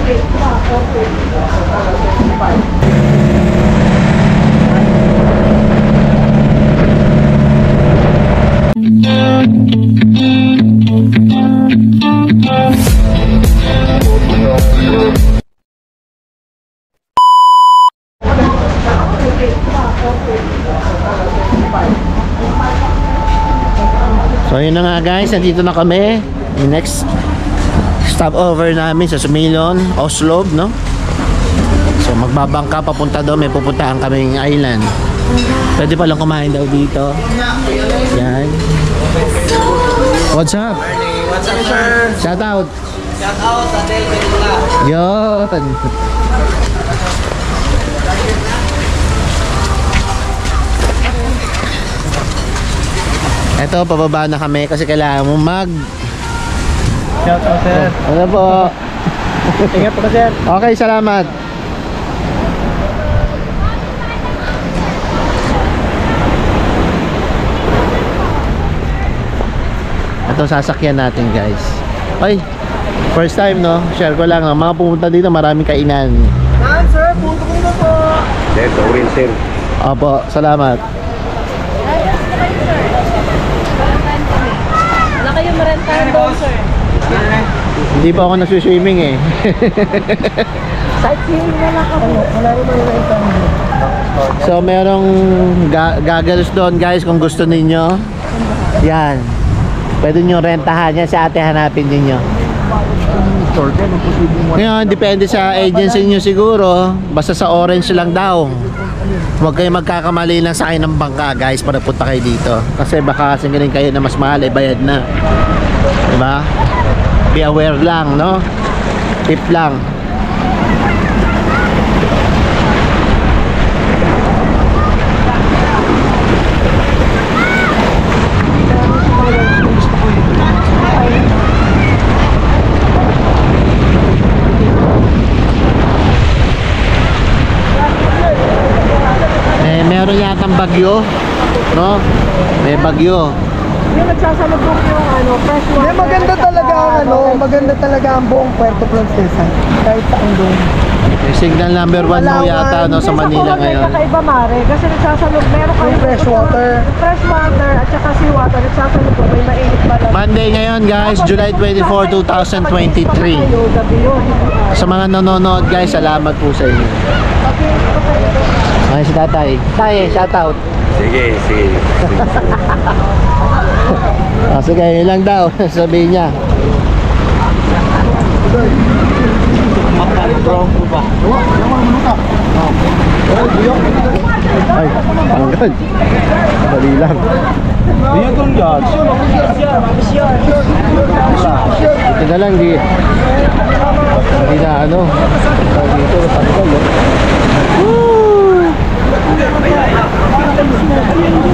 So yun na nga guys, nandito na kami. Yung next stopover namin sa Sumilon, Oslo, no? So magbabangka papunta doon, may pupuntahan kaming island. Pwede palang kumain daw dito. Yan. What's up? What's up, sir? Shout out. Shout out sa Del Peñuela. Yun. Eto, pababa na kami kasi kailangan mo mag... Shout out, sir. Ano po? Ingat po, sir. Okay, salamat. Ito sasakyan natin guys. Ay, first time no? Share ko lang, no? Mga pumunta dito maraming kainan. Yan, sir. Punto ko na po. Dito, rin, sir. Opo, salamat. Wala kayong marentahan doon, sir. Hindi pa ako nagsuswimming eh. Sightseeing na lang kami. Wala rin marentahan. So merong goggles doon guys kung gusto ninyo. Yan. Pwede nyo rentahan yan sa ate, hanapin ninyo. Ngayon, depende sa agency nyo siguro. Basta sa orange lang daw. Huwag kayo magkakamali lang sa akin ng bangka guys para punta kayo dito. Kasi baka singilin kayo na mas mahal, bayad na. Diba? Be aware lang, no? Tip lang. Meron yatang bagyo, no? May bagyo. Yung nagsasalubong yung fresh water. Hindi, maganda talaga ang maganda talaga ang buong Puerto Princesa. Kahit saan doon. May signal number 1 mo yata no, sa Manila ngayon. Sa kakaiba, Mare, kasi nagsasalubong, meron kami fresh water. Fresh water at saka seawater, nagsasalubong, may mainit pa lang. Monday ngayon guys, July 24, 2023. Sa mga nanonood guys, salamat po sa inyo. Ay, si tatay. Tay, shout out. Sige, sige. Sige, yun lang daw. Sabihin niya. Ay, tanggal. Dali lang. Iya dong, Jan. Ito na lang, di na ano. Dito, tanggal,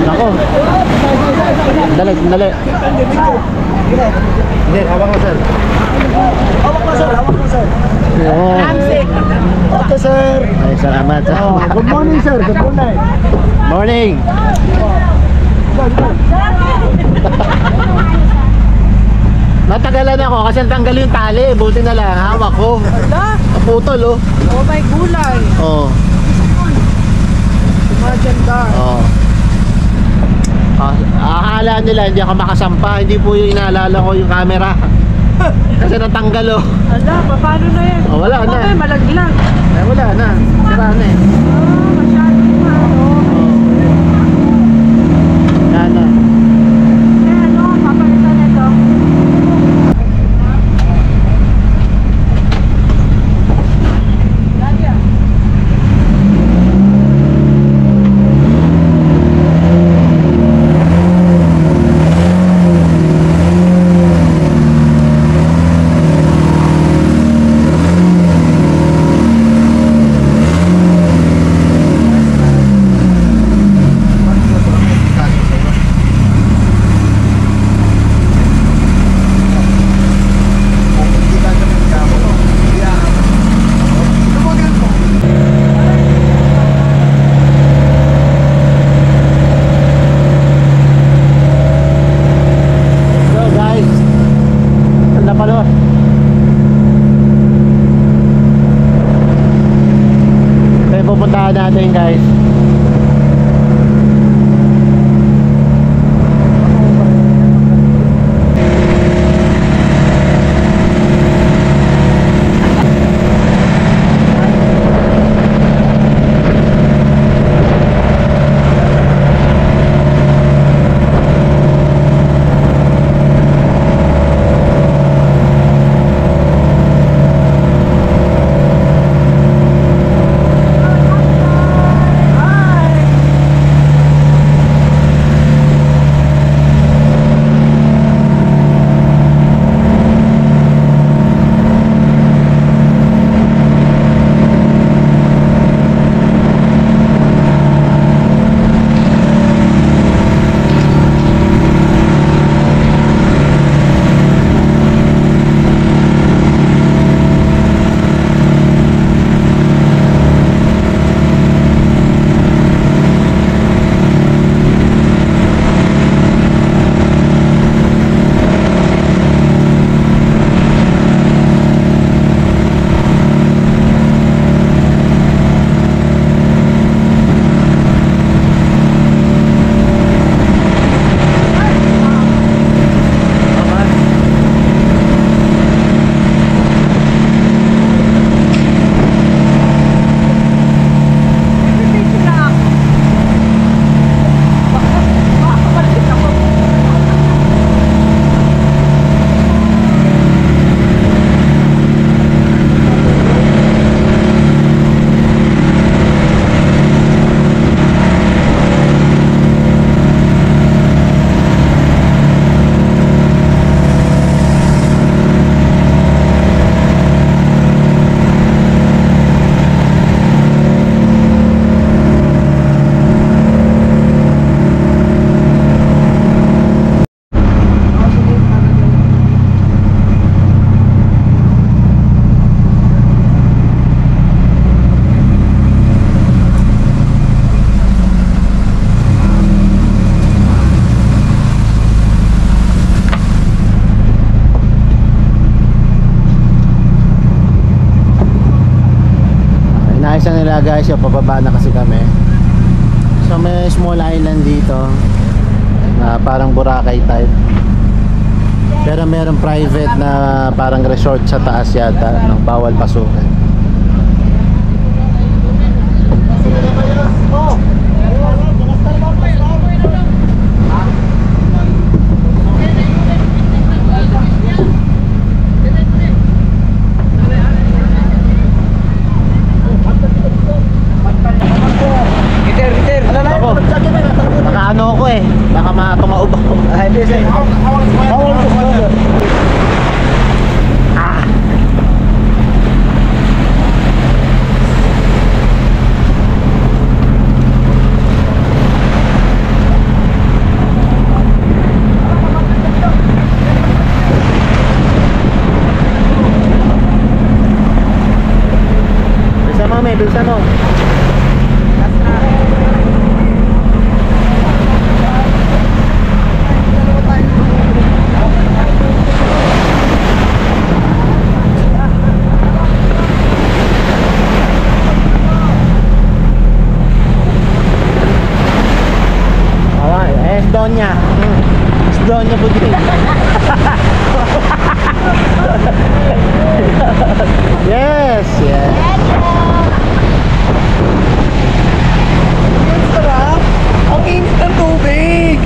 Nako. Dali, dali. Hindi, hawak mo sir. Hawak mo, sir. Hawak mo, sir. Okay, sir. Ay, salamat. Good morning, sir. Good morning. Morning. Natagalan ako kasi natanggal yung tali. Buti na lang, hawak ko. Naputol, oh. Oh my gulay. Oh. Maganda. Oh. Akala nila hindi ako makasampa. Hindi po yung inaalala ko yung camera. Kasi natanggal, oh. Ala, paano na yan? Oh, wala na. Okay, malaglag. Eh, wala na. Sira na eh. Masyadong Yan na. Papalitan nito. Lakad natin guys. Inaayos nila guys, yung pababa na kasi kami. So may small island dito na parang Boracay type. Pero meron private na parang resort sa taas yata, no? Bawal pasukin. Ako, baka ano ako eh, baka tumaob ako. Ah. Bilisan mo, may bilisan mo. Donya. Donya putih. Yes, yes. Sarap! Ang init ng tubig!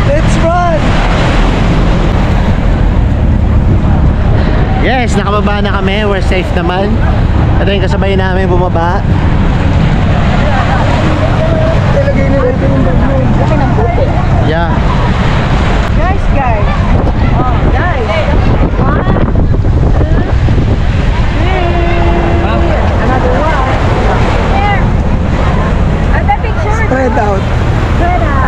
Let's run! Yes, nakababa na kami. We're safe naman. Ito yung kasabay namin bumaba. Ilagay nila ito yung balloon. Okay ng buto. Yeah. Guys. Oh, guys. 1, 2, 3. Another one. Here. And the picture. Spread out. Spread out.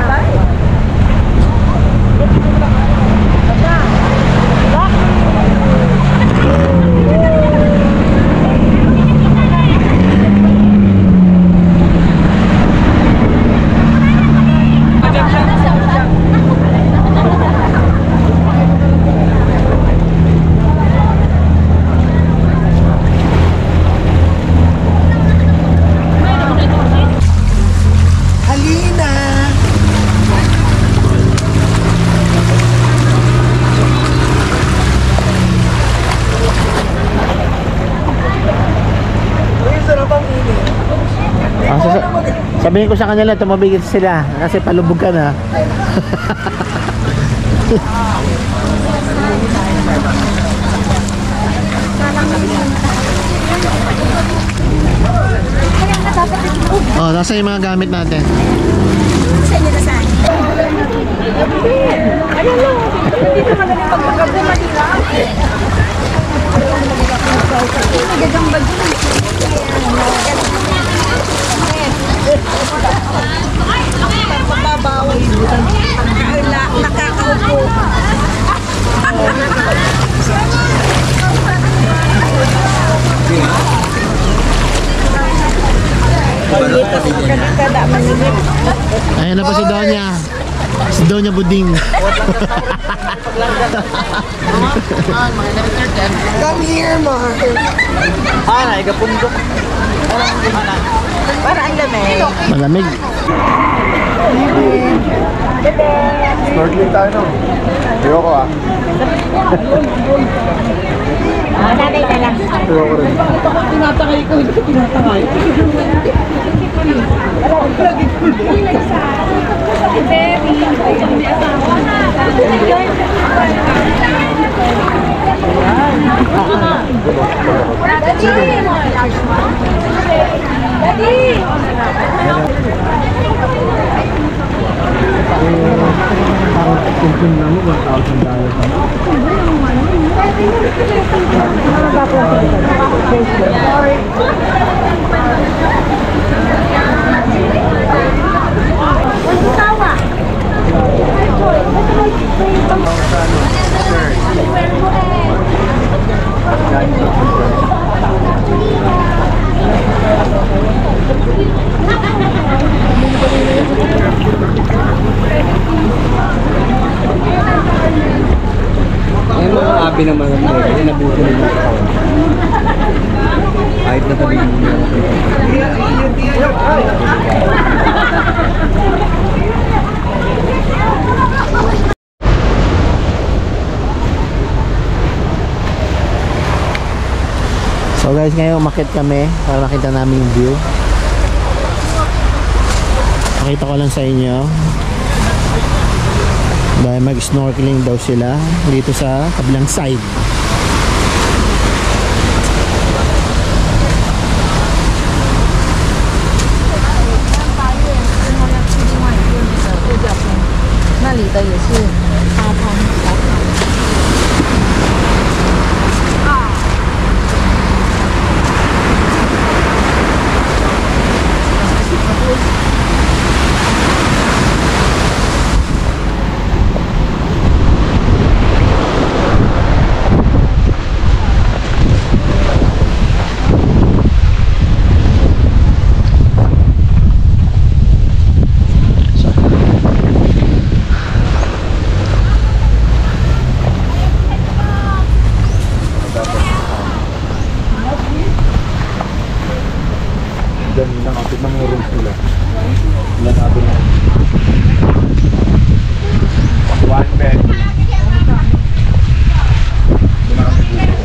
Sabihin ko sa kanila, tumabigit sila kasi palubog ka na. Oh, nasa yung mga gamit natin. Nakakaupo. Ayan na po si Donya. Si Donya Buding. Come here, Mark. Para ang lamig. Malamig. Snorkeling tayo no? Ayoko ah. Nanay na lang. Ayoko rin. Tinatakay ko, hindi ko tinatakay. Ay mga abi naman ang tayo. Kasi nabuto nila ako. Kahit na tabi nila. So guys, ngayon umakyat kami para makita namin yung view. Pakita ko lang sa inyo. Dahil mag-snorkeling daw sila dito sa kabilang side. Diyan nakapit ng rooms nila. Wala natin. One bed. Doon na kami dito.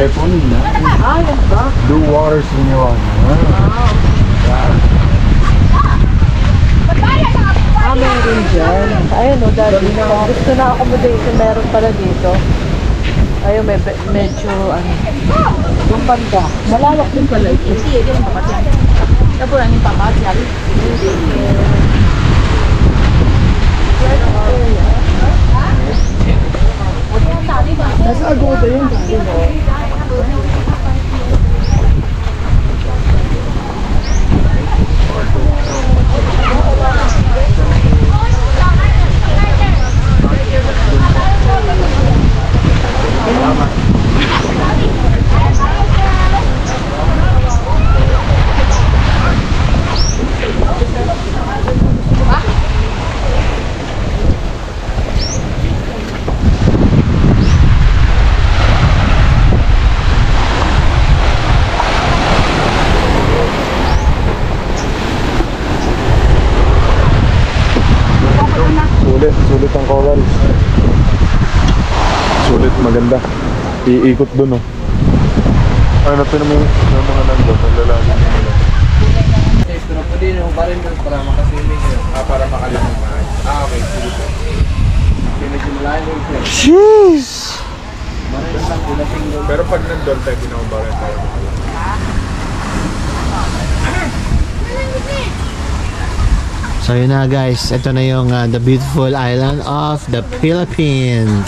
Eh, punin na. Blue waters in your one. Meron dyan. Ayun o, dati gusto na accommodation, meron pala dito. Ayun, medyo ano. Yung banda. Malawak din pala ito. Hindi, hindi lang papat. Tapos lang yung papat. Nasa Agoda yun. maganda. Iikot dun, oh. Ano, pero may mga nandun, ang lalaki nila. Pero pwede nyo pa rin doon para makaswimming yun. Para makalamang maayos. Okay, sige po. Medyo malayo yung sir. Jeez! Maraming lang po na single. Pero pag nandun tayo, pinakubaran tayo. So yun na guys, ito na yung the beautiful island of the Philippines.